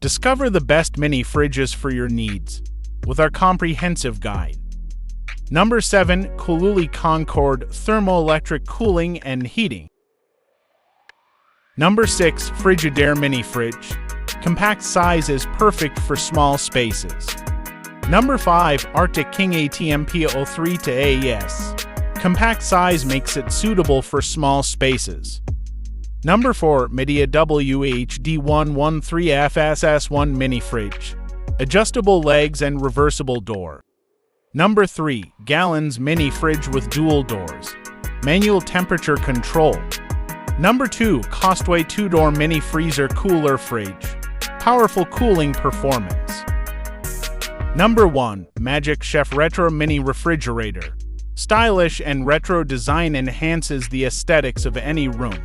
Discover the best mini fridges for your needs with our comprehensive guide. Number 7. Kululi Concord Thermoelectric Cooling and Heating. Number 6. Frigidaire Mini Fridge. Compact size is perfect for small spaces. Number 5. Arctic King ATMP03 to AES. Compact size makes it suitable for small spaces. Number 4. Midea WHD113FSS1 Mini Fridge. Adjustable legs and reversible door. Number 3. Gallons Mini Fridge with dual doors. Manual temperature control. Number 2. Costway 2-door Mini Freezer Cooler Fridge. Powerful cooling performance. Number 1. Magic Chef Retro Mini Refrigerator. Stylish and retro design enhances the aesthetics of any room.